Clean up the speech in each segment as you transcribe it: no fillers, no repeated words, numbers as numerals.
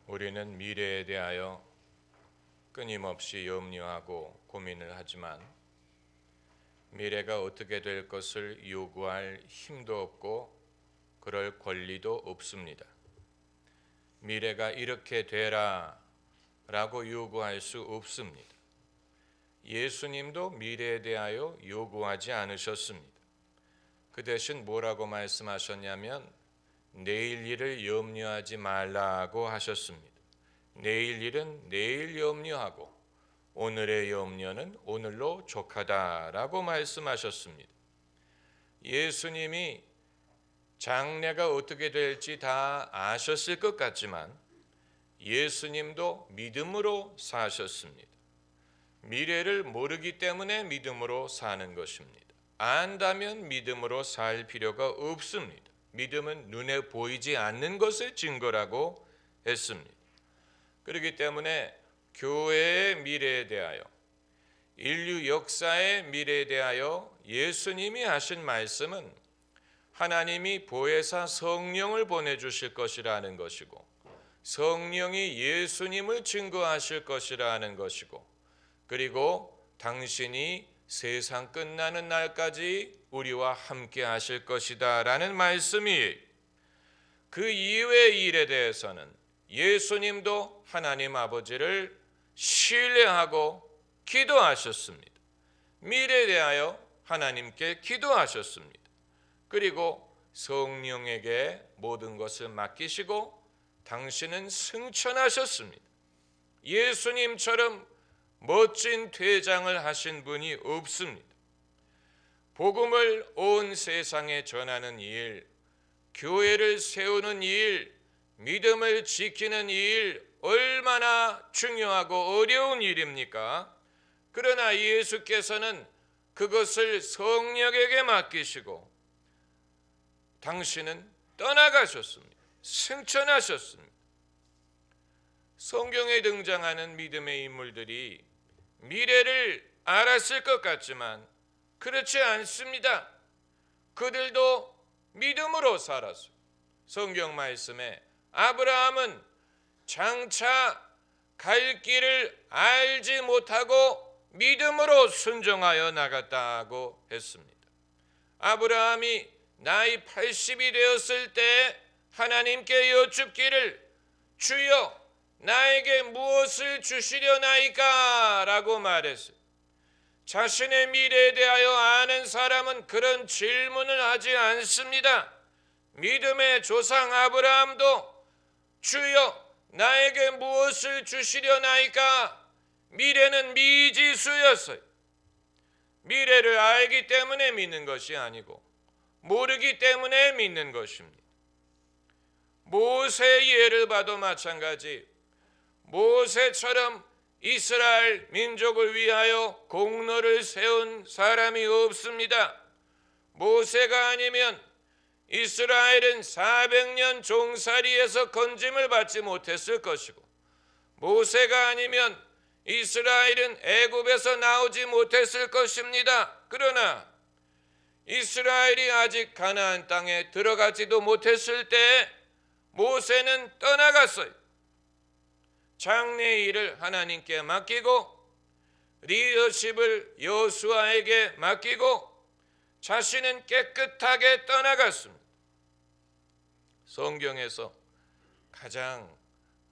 우리는 미래에 대하여 끊임없이 염려하고 고민을 하지만 미래가 어떻게 될 것을 요구할 힘도 없고 그럴 권리도 없습니다. 미래가 이렇게 되라 라고 요구할 수 없습니다. 예수님도 미래에 대하여 요구하지 않으셨습니다. 그 대신 뭐라고 말씀하셨냐면 내일 일을 염려하지 말라고 하셨습니다. 내일 일은 내일 염려하고 오늘의 염려는 오늘로 족하다라고 말씀하셨습니다. 예수님이 장래가 어떻게 될지 다 아셨을 것 같지만 예수님도 믿음으로 사셨습니다. 미래를 모르기 때문에 믿음으로 사는 것입니다. 안다면 믿음으로 살 필요가 없습니다. 믿음은 눈에 보이지 않는 것의 증거라고 했습니다. 그렇기 때문에 교회의 미래에 대하여, 인류 역사의 미래에 대하여 예수님이 하신 말씀은 하나님이 보혜사 성령을 보내주실 것이라는 것이고 성령이 예수님을 증거하실 것이라는 것이고 그리고 당신이 세상 끝나는 날까지 우리와 함께 하실 것이다 라는 말씀이 그 이외의 일에 대해서는 예수님도 하나님 아버지를 신뢰하고 기도하셨습니다. 미래에 대하여 하나님께 기도하셨습니다. 그리고 성령에게 모든 것을 맡기시고 당신은 승천하셨습니다. 예수님처럼 멋진 퇴장을 하신 분이 없습니다. 복음을 온 세상에 전하는 일, 교회를 세우는 일, 믿음을 지키는 일 얼마나 중요하고 어려운 일입니까? 그러나 예수께서는 그것을 성령에게 맡기시고 당신은 떠나가셨습니다. 승천하셨습니다. 성경에 등장하는 믿음의 인물들이 미래를 알았을 것 같지만 그렇지 않습니다. 그들도 믿음으로 살았어요. 성경 말씀에 아브라함은 장차 갈 길을 알지 못하고 믿음으로 순종하여 나갔다고 했습니다. 아브라함이 나이 80이 되었을 때 하나님께 여쭙기를 주여 나에게 무엇을 주시려나이까? 라고 말했어요. 자신의 미래에 대하여 아는 사람은 그런 질문을 하지 않습니다. 믿음의 조상 아브라함도 주여 나에게 무엇을 주시려나이까? 미래는 미지수였어요. 미래를 알기 때문에 믿는 것이 아니고 모르기 때문에 믿는 것입니다. 모세의 예를 봐도 마찬가지. 모세처럼 이스라엘 민족을 위하여 공로를 세운 사람이 없습니다. 모세가 아니면 이스라엘은 400년 종살이에서 건짐을 받지 못했을 것이고 모세가 아니면 이스라엘은 애굽에서 나오지 못했을 것입니다. 그러나 이스라엘이 아직 가나안 땅에 들어가지도 못했을 때 모세는 떠나갔어요. 장래의 일을 하나님께 맡기고 리더십을 여호수아에게 맡기고 자신은 깨끗하게 떠나갔습니다. 성경에서 가장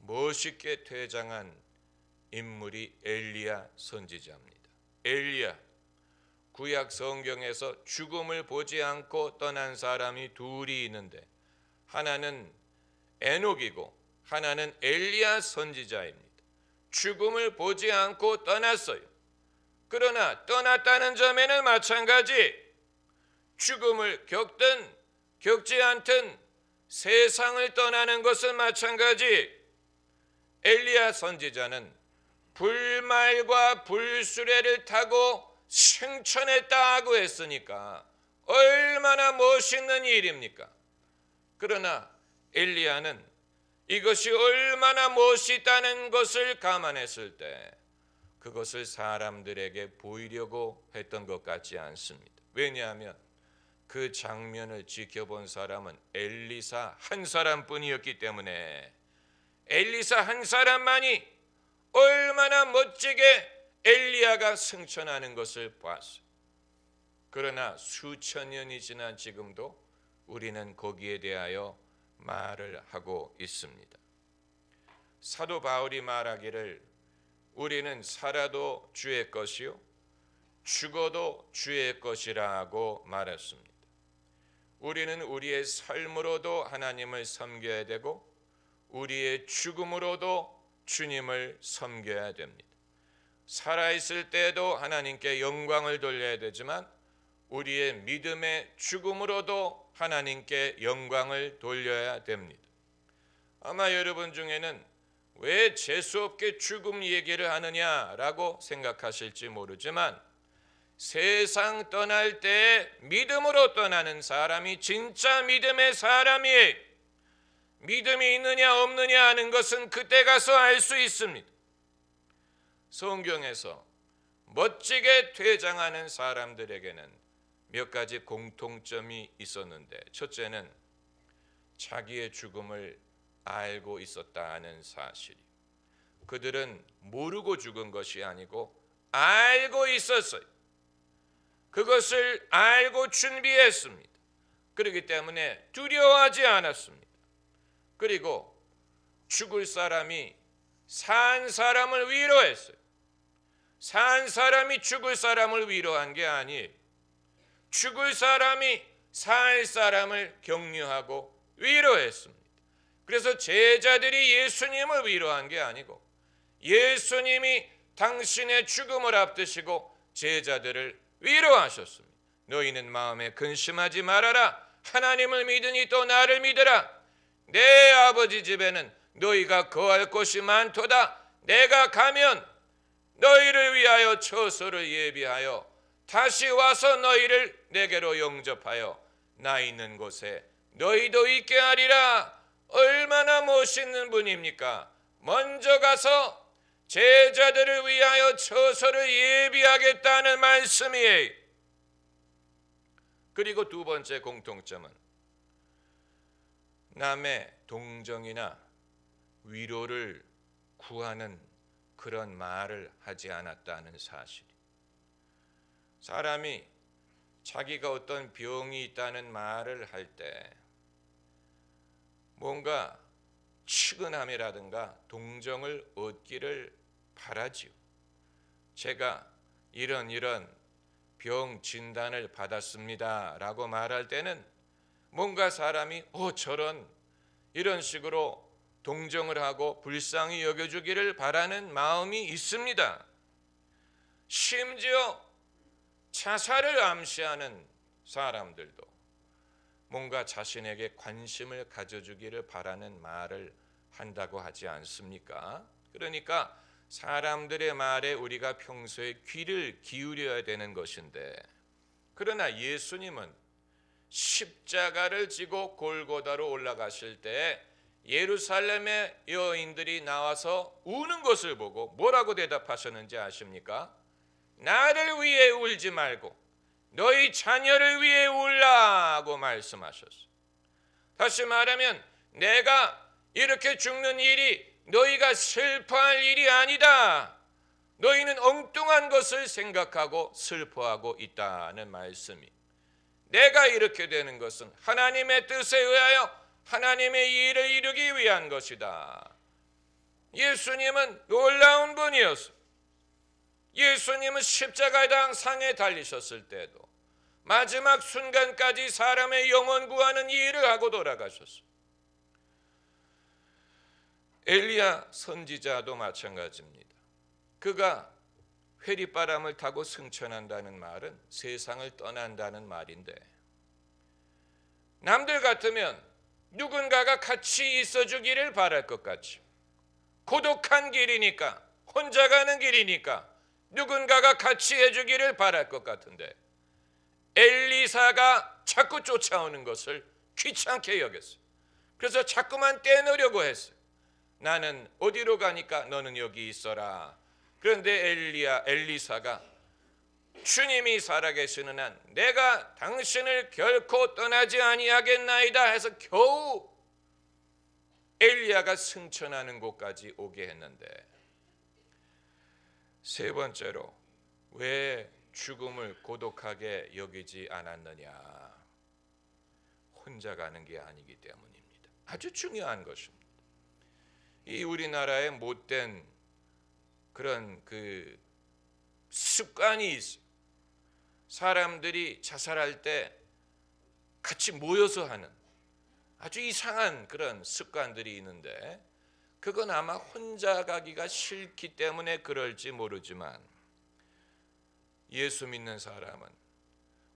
멋있게 퇴장한 인물이 엘리야 선지자입니다. 엘리야, 구약 성경에서 죽음을 보지 않고 떠난 사람이 둘이 있는데 하나는 에녹이고 하나는 엘리야 선지자입니다. 죽음을 보지 않고 떠났어요. 그러나 떠났다는 점에는 마찬가지 죽음을 겪든 겪지 않든 세상을 떠나는 것은 마찬가지 엘리야 선지자는 불말과 불수레를 타고 승천했다고 했으니까 얼마나 멋있는 일입니까? 그러나 엘리야는 이것이 얼마나 멋있다는 것을 감안했을 때 그것을 사람들에게 보이려고 했던 것 같지 않습니다. 왜냐하면 그 장면을 지켜본 사람은 엘리사 한 사람뿐이었기 때문에 엘리사 한 사람만이 얼마나 멋지게 엘리야가 승천하는 것을 보았어요. 그러나 수천 년이 지난 지금도 우리는 거기에 대하여 말을 하고 있습니다. 사도 바울이 말하기를 우리는 살아도 주의 것이요 죽어도 주의 것이라고 말했습니다. 우리는 우리의 삶으로도 하나님을 섬겨야 되고 우리의 죽음으로도 주님을 섬겨야 됩니다. 살아있을 때에도 하나님께 영광을 돌려야 되지만 우리의 믿음의 죽음으로도 하나님께 영광을 돌려야 됩니다. 아마 여러분 중에는 왜 재수없게 죽음 얘기를 하느냐라고 생각하실지 모르지만 세상 떠날 때 믿음으로 떠나는 사람이 진짜 믿음의 사람이에요. 믿음이 있느냐 없느냐 하는 것은 그때 가서 알 수 있습니다. 성경에서 멋지게 퇴장하는 사람들에게는 몇 가지 공통점이 있었는데, 첫째는 자기의 죽음을 알고 있었다는 사실. 그들은 모르고 죽은 것이 아니고 알고 있었어요. 그것을 알고 준비했습니다. 그렇기 때문에 두려워하지 않았습니다. 그리고 죽을 사람이 산 사람을 위로했어요. 산 사람이 죽을 사람을 위로한 게 아니에요. 죽을 사람이 살 사람을 격려하고 위로했습니다. 그래서 제자들이 예수님을 위로한 게 아니고 예수님이 당신의 죽음을 앞두시고 제자들을 위로하셨습니다. 너희는 마음에 근심하지 말아라. 하나님을 믿으니 또 나를 믿으라. 내 아버지 집에는 너희가 거할 곳이 많도다. 내가 가면 너희를 위하여 처소를 예비하여 다시 와서 너희를 내게로 영접하여 나 있는 곳에 너희도 있게 하리라. 얼마나 멋있는 분입니까? 먼저 가서 제자들을 위하여 처소를 예비하겠다는 말씀이에요. 그리고 두 번째 공통점은 남의 동정이나 위로를 구하는 그런 말을 하지 않았다는 사실. 사람이 자기가 어떤 병이 있다는 말을 할 때 뭔가 측은함이라든가 동정을 얻기를 바라지요. 제가 이런 병 진단을 받았습니다 라고 말할 때는 뭔가 사람이 저런 이런 식으로 동정을 하고 불쌍히 여겨주기를 바라는 마음이 있습니다. 심지어 자살을 암시하는 사람들도 뭔가 자신에게 관심을 가져주기를 바라는 말을 한다고 하지 않습니까? 그러니까 사람들의 말에 우리가 평소에 귀를 기울여야 되는 것인데, 그러나 예수님은 십자가를 지고 골고다로 올라가실 때 예루살렘의 여인들이 나와서 우는 것을 보고 뭐라고 대답하셨는지 아십니까? 나를 위해 울지 말고 너희 자녀를 위해 울라고 말씀하셨어요. 다시 말하면 내가 이렇게 죽는 일이 너희가 슬퍼할 일이 아니다. 너희는 엉뚱한 것을 생각하고 슬퍼하고 있다는 말씀이, 내가 이렇게 되는 것은 하나님의 뜻에 의하여 하나님의 일을 이루기 위한 것이다. 예수님은 놀라운 분이었어요. 예수님은 십자가당 상에 달리셨을 때도 마지막 순간까지 사람의 영혼 구하는 일을 하고 돌아가셨어요. 엘리야 선지자도 마찬가지입니다. 그가 회리바람을 타고 승천한다는 말은 세상을 떠난다는 말인데, 남들 같으면 누군가가 같이 있어주기를 바랄 것 같죠. 고독한 길이니까, 혼자 가는 길이니까 누군가가 같이 해주기를 바랄 것 같은데, 엘리사가 자꾸 쫓아오는 것을 귀찮게 여겼어요. 그래서 자꾸만 떼놓으려고 했어요. 나는 어디로 가니까 너는 여기 있어라. 그런데 엘리사가 주님이 살아계시는 한 내가 당신을 결코 떠나지 아니하겠나이다 해서 겨우 엘리야가 승천하는 곳까지 오게 했는데, 세 번째로 왜 죽음을 고독하게 여기지 않았느냐? 혼자 가는 게 아니기 때문입니다. 아주 중요한 것입니다. 이 우리나라의 못된 그런 그 습관이 있어요. 사람들이 자살할 때 같이 모여서 하는 아주 이상한 그런 습관들이 있는데, 그건 아마 혼자 가기가 싫기 때문에 그럴지 모르지만, 예수 믿는 사람은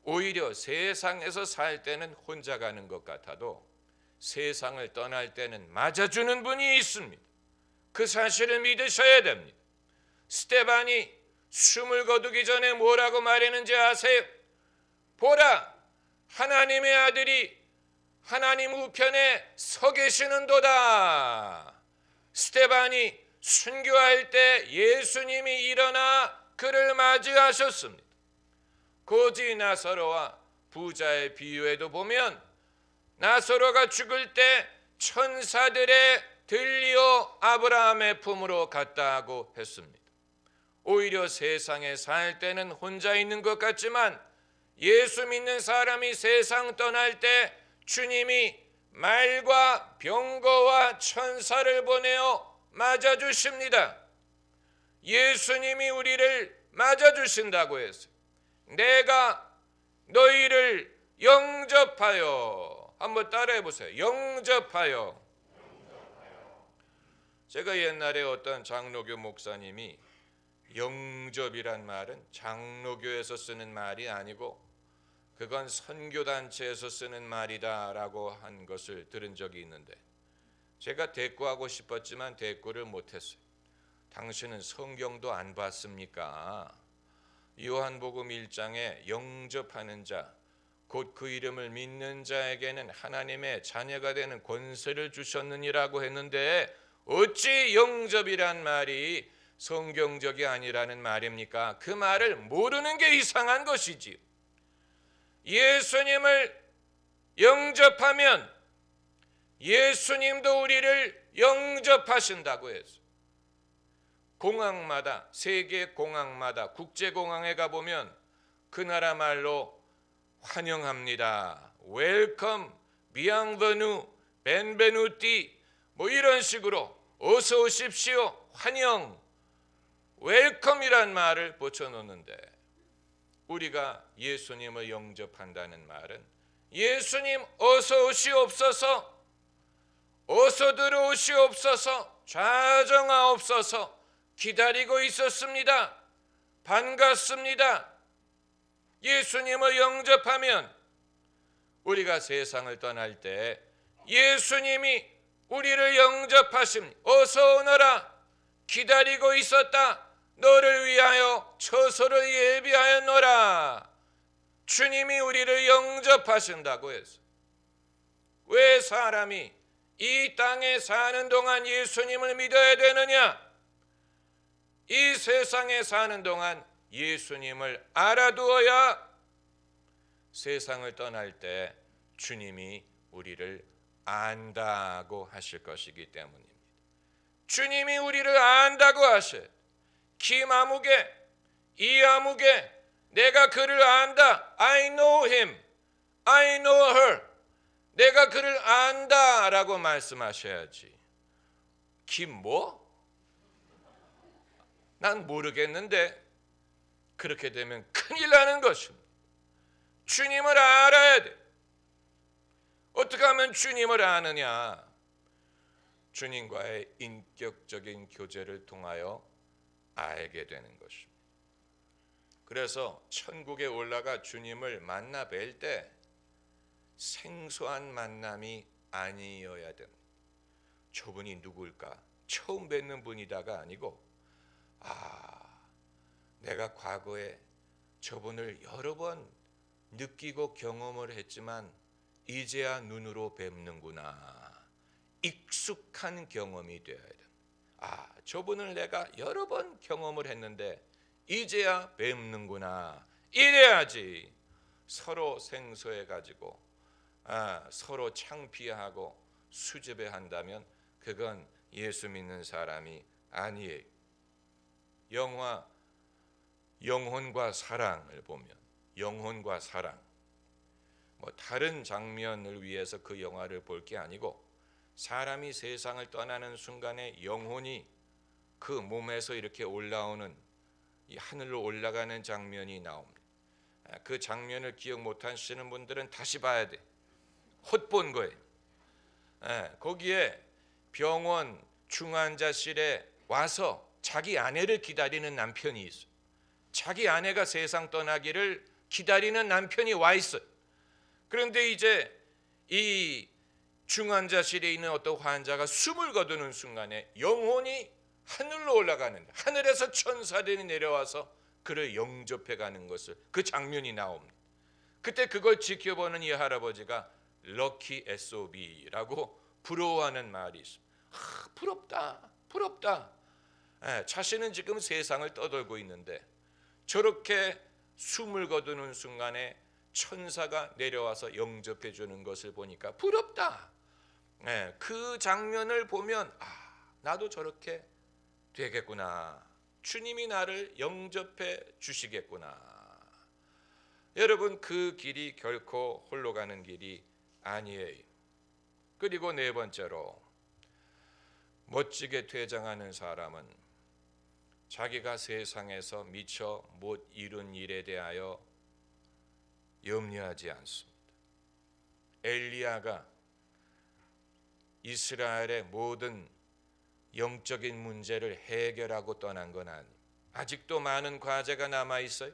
오히려 세상에서 살 때는 혼자 가는 것 같아도 세상을 떠날 때는 맞아주는 분이 있습니다. 그 사실을 믿으셔야 됩니다. 스데반이 숨을 거두기 전에 뭐라고 말했는지 아세요? 보라, 하나님의 아들이 하나님 우편에 서 계시는도다. 스데반이 순교할 때 예수님이 일어나 그를 맞이하셨습니다. 고지 나사로와 부자의 비유에도 보면 나사로가 죽을 때 천사들의 들리어 아브라함의 품으로 갔다고 했습니다. 오히려 세상에 살 때는 혼자 있는 것 같지만 예수 믿는 사람이 세상 떠날 때 주님이 말과 병거와 천사를 보내어 맞아주십니다. 예수님이 우리를 맞아주신다고 했어요. 내가 너희를 영접하여, 한번 따라해 보세요. 영접하여. 제가 옛날에 어떤 장로교 목사님이 영접이란 말은 장로교에서 쓰는 말이 아니고 그건 선교단체에서 쓰는 말이다라고 한 것을 들은 적이 있는데, 제가 대꾸하고 싶었지만 대꾸를 못했어요. 당신은 성경도 안 봤습니까? 요한복음 1장에 영접하는 자, 곧 그 이름을 믿는 자에게는 하나님의 자녀가 되는 권세를 주셨느니라고 했는데, 어찌 영접이란 말이 성경적이 아니라는 말입니까? 그 말을 모르는 게 이상한 것이지요. 예수님을 영접하면 예수님도 우리를 영접하신다고 했어요. 공항마다, 세계 공항마다, 국제공항에 가보면 그 나라 말로 환영합니다, 웰컴, 비앙버누, 벤베누티, 뭐 이런 식으로 어서 오십시오, 환영, 웰컴이란 말을 붙여놓는데, 우리가 예수님을 영접한다는 말은 예수님 어서 오시옵소서, 어서 들어오시옵소서, 좌정하옵소서, 기다리고 있었습니다, 반갑습니다. 예수님을 영접하면 우리가 세상을 떠날 때 예수님이 우리를 영접하심, 어서 오너라, 기다리고 있었다, 너를 위하여 처소를 예비하였노라. 주님이 우리를 영접하신다고 해서, 왜 사람이 이 땅에 사는 동안 예수님을 믿어야 되느냐? 이 세상에 사는 동안 예수님을 알아두어야 세상을 떠날 때 주님이 우리를 안다고 하실 것이기 때문입니다. 주님이 우리를 안다고 하셔요. 김아무개, 이아무개, 내가 그를 안다. I know him, I know her. 내가 그를 안다라고 말씀하셔야지. 김 뭐? 난 모르겠는데. 그렇게 되면 큰일 나는 것입니다. 주님을 알아야 돼. 어떻게 하면 주님을 아느냐? 주님과의 인격적인 교제를 통하여 알게 되는 것입니다. 그래서 천국에 올라가 주님을 만나 뵐 때 생소한 만남이 아니어야 됩니다. 저분이 누굴까? 처음 뵙는 분이다가 아니고, 내가 과거에 저분을 여러 번 느끼고 경험을 했지만 이제야 눈으로 뵙는구나. 익숙한 경험이 되어야 됩니다. 저분을 내가 여러 번 경험을 했는데 이제야 뵙는구나. 이래야지. 서로 생소해가지고 서로 창피하고 수줍어한다면 그건 예수 믿는 사람이 아니에요. 영화 영혼과 사랑을 보면 영혼과 사랑, 뭐 다른 장면을 위해서 그 영화를 볼 게 아니고 사람이 세상을 떠나는 순간에 영혼이 그 몸에서 이렇게 올라오는 이 하늘로 올라가는 장면이 나옵니다. 그 장면을 기억 못하시는 분들은 다시 봐야 돼. 헛본 거예요. 거기에 병원 중환자실에 와서 자기 아내를 기다리는 남편이 있어요. 자기 아내가 세상 떠나기를 기다리는 남편이 와 있어요. 그런데 이제 이 중환자실에 있는 어떤 환자가 숨을 거두는 순간에 영혼이 하늘로 올라가는데 하늘에서 천사들이 내려와서 그를 영접해 가는 것을, 그 장면이 나옵니다. 그때 그걸 지켜보는 이 할아버지가 럭키 SOB라고 부러워하는 말이 있습니다. 부럽다, 부럽다. 자신은 지금 세상을 떠돌고 있는데 저렇게 숨을 거두는 순간에 천사가 내려와서 영접해 주는 것을 보니까 부럽다. 그 장면을 보면 나도 저렇게 되겠구나. 주님이 나를 영접해 주시겠구나. 여러분, 그 길이 결코 홀로 가는 길이 아니에요. 그리고 네 번째로, 멋지게 퇴장하는 사람은 자기가 세상에서 미처 못 이룬 일에 대하여 염려하지 않습니다. 엘리야가 이스라엘의 모든 영적인 문제를 해결하고 떠난 건 아니에요. 아직도 많은 과제가 남아 있어요.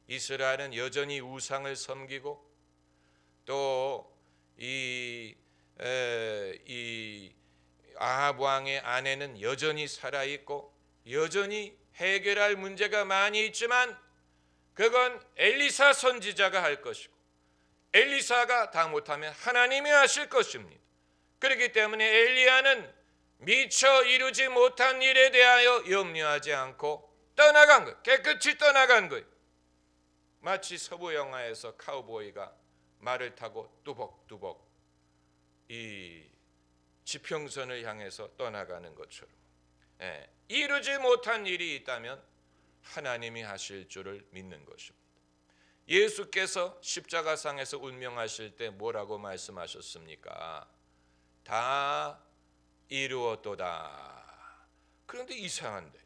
이스라엘은 여전히 우상을 섬기고 또 이 아합 왕의 아내는 여전히 살아 있고 여전히 해결할 문제가 많이 있지만 그건 엘리사 선지자가 할 것이고 엘리사가 다 못하면 하나님이 하실 것입니다. 그렇기 때문에 엘리야는 미처 이루지 못한 일에 대하여 염려하지 않고 떠나간 거예요. 깨끗이 떠나간 거예요. 마치 서부 영화에서 카우보이가 말을 타고 뚜벅뚜벅 이 지평선을 향해서 떠나가는 것처럼, 이루지 못한 일이 있다면 하나님이 하실 줄을 믿는 것입니다. 예수께서 십자가상에서 운명하실 때 뭐라고 말씀하셨습니까? 다 이루었도다. 그런데 이상한데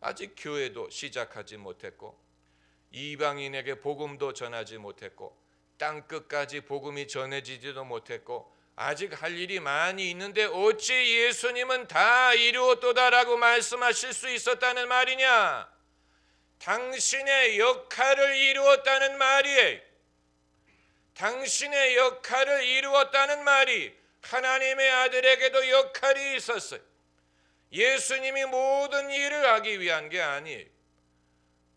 아직 교회도 시작하지 못했고 이방인에게 복음도 전하지 못했고 땅끝까지 복음이 전해지지도 못했고 아직 할 일이 많이 있는데 어찌 예수님은 다 이루었도다라고 말씀하실 수 있었다는 말이냐? 당신의 역할을 이루었다는 말이에요. 당신의 역할을 이루었다는 말이, 하나님의 아들에게도 역할이 있었어요. 예수님이 모든 일을 하기 위한 게 아니에요.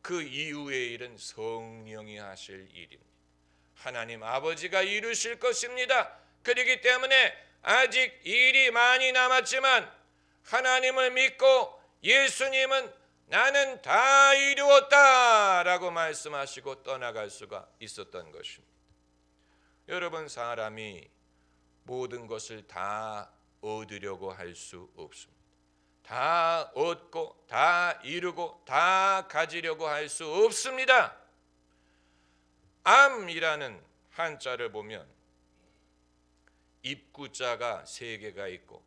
그 이후의 일은 성령이 하실 일입니다. 하나님 아버지가 이루실 것입니다. 그렇기 때문에 아직 일이 많이 남았지만 하나님을 믿고 예수님은 나는 다 이루었다라고 말씀하시고 떠나갈 수가 있었던 것입니다. 여러분, 사람이 모든 것을 다 얻으려고 할 수 없습니다. 다 얻고 다 이루고 다 가지려고 할 수 없습니다. 암이라는 한자를 보면 입구자가 3개가 있고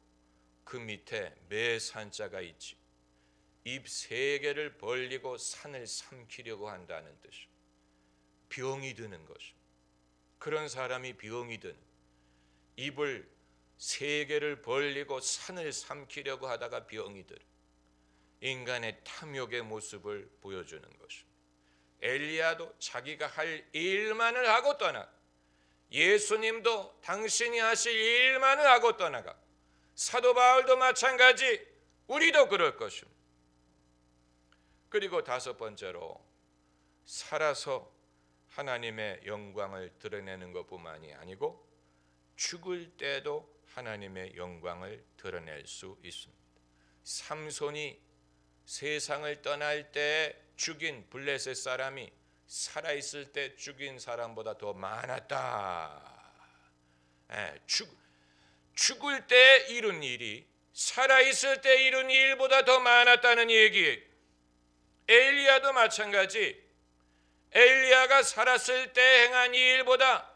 그 밑에 매산자가 있지. 입 3개를 벌리고 산을 삼키려고 한다는 뜻입니다. 병이 드는 것입니다. 그런 사람이 병이 드는, 입을 3개를 벌리고 산을 삼키려고 하다가 병이 들어 인간의 탐욕의 모습을 보여주는 것입니다. 엘리야도 자기가 할 일만을 하고 떠나, 예수님도 당신이 하실 일만을 하고 떠나가, 사도 바울도 마찬가지, 우리도 그럴 것입니다. 그리고 5번째로, 살아서 하나님의 영광을 드러내는 것뿐만이 아니고 죽을 때도 하나님의 영광을 드러낼 수 있습니다. 삼손이 세상을 떠날 때 죽인 블레셋 사람이 살아있을 때 죽인 사람보다 더 많았다. 죽을 때 이룬 일이 살아있을 때 이룬 일보다 더 많았다는 얘기예요. 엘리야도 마찬가지. 엘리야가 살았을 때 행한 일보다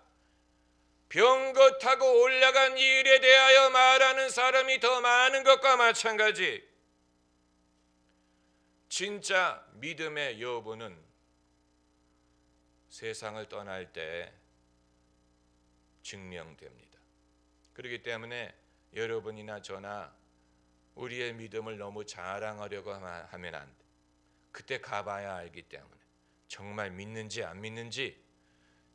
병거 타고 올라간 일에 대하여 말하는 사람이 더 많은 것과 마찬가지. 진짜 믿음의 여부는 세상을 떠날 때 증명됩니다. 그렇기 때문에 여러분이나 저나 우리의 믿음을 너무 자랑하려고 하면 안 돼. 그때 가봐야 알기 때문에 정말 믿는지 안 믿는지,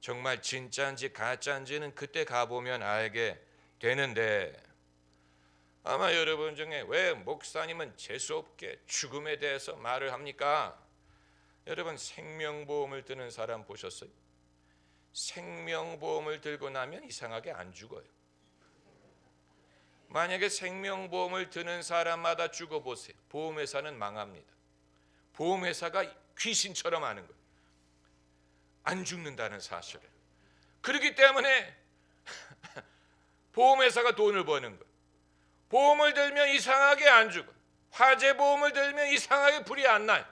정말 진짜인지 가짜인지는 그때 가보면 알게 되는데, 아마 여러분 중에 왜 목사님은 재수없게 죽음에 대해서 말을 합니까? 여러분, 생명보험을 드는 사람 보셨어요? 생명보험을 들고 나면 이상하게 안 죽어요. 만약에 생명보험을 드는 사람마다 죽어보세요. 보험회사는 망합니다. 보험회사가 귀신처럼 하는 거예요. 안 죽는다는 사실을. 그렇기 때문에 보험회사가 돈을 버는 거예요. 보험을 들면 이상하게 안 죽어. 화재보험을 들면 이상하게 불이 안 나요.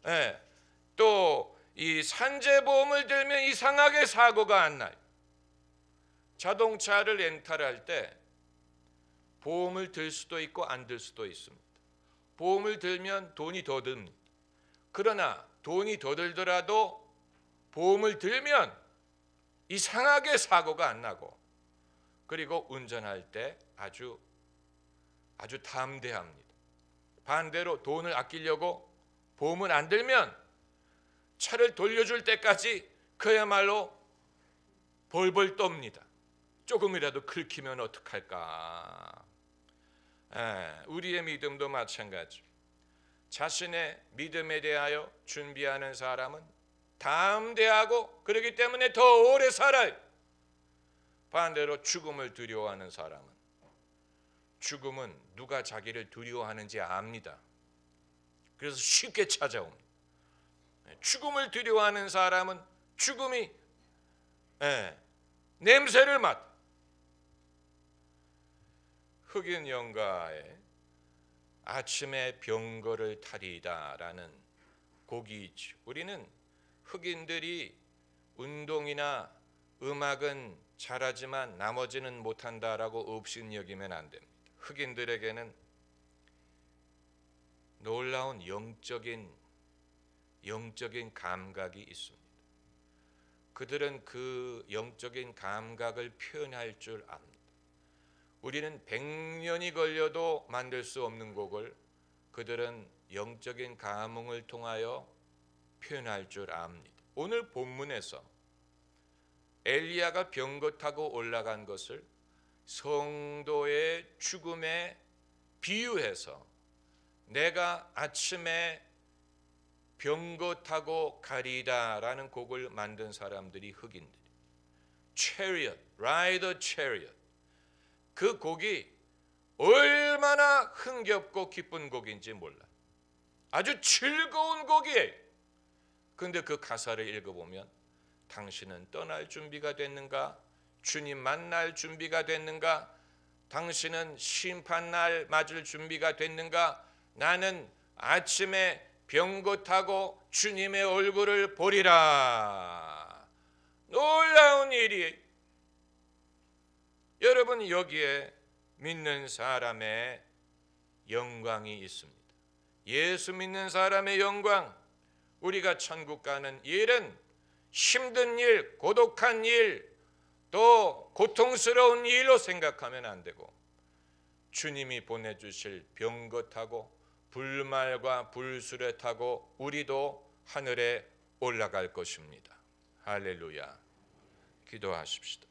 예. 또 이 산재보험을 들면 이상하게 사고가 안 나요. 자동차를 렌탈할 때 보험을 들 수도 있고 안 들 수도 있습니다. 보험을 들면 돈이 더 듭니다. 그러나 돈이 더 들더라도 보험을 들면 이상하게 사고가 안 나고, 그리고 운전할 때 아주 담대합니다. 반대로 돈을 아끼려고 보험을 안 들면 차를 돌려줄 때까지 그야말로 벌벌 떱니다. 조금이라도 긁히면 어떡할까. 우리의 믿음도 마찬가지. 자신의 믿음에 대하여 준비하는 사람은 담대하고 그렇기 때문에 더 오래 살아요. 반대로 죽음을 두려워하는 사람은, 죽음은 누가 자기를 두려워하는지 압니다. 그래서 쉽게 찾아옵니다. 죽음을 두려워하는 사람은 죽음이 냄새를 맡아. 흑인 영가에 아침에 병거를 타리다라는 곡이 있죠. 우리는 흑인들이 운동이나 음악은 잘하지만 나머지는 못한다라고 업신여기면 안 됩니다. 흑인들에게는 놀라운 영적인 감각이 있습니다. 그들은 그 영적인 감각을 표현할 줄 압니다. 우리는 100년이 걸려도 만들 수 없는 곡을 그들은 영적인 감흥을 통하여 표현할 줄 압니다. 오늘 본문에서 엘리야가 병거 타고 올라간 것을 성도의 죽음에 비유해서 내가 아침에 병거 타고 가리다라는 곡을 만든 사람들이 흑인들이, Chariot, Ride the Chariot. 그 곡이 얼마나 흥겹고 기쁜 곡인지 몰라. 아주 즐거운 곡이에요. 그런데 그 가사를 읽어보면 당신은 떠날 준비가 됐는가? 주님 만날 준비가 됐는가? 당신은 심판날 맞을 준비가 됐는가? 나는 아침에 병거 타고 주님의 얼굴을 보리라. 놀라운 일이에요. 여러분, 여기에 믿는 사람의 영광이 있습니다. 예수 믿는 사람의 영광. 우리가 천국 가는 일은 힘든 일, 고독한 일, 또 고통스러운 일로 생각하면 안 되고, 주님이 보내주실 병거 타고 불말과 불수레 타고 우리도 하늘에 올라갈 것입니다. 할렐루야. 기도하십시다.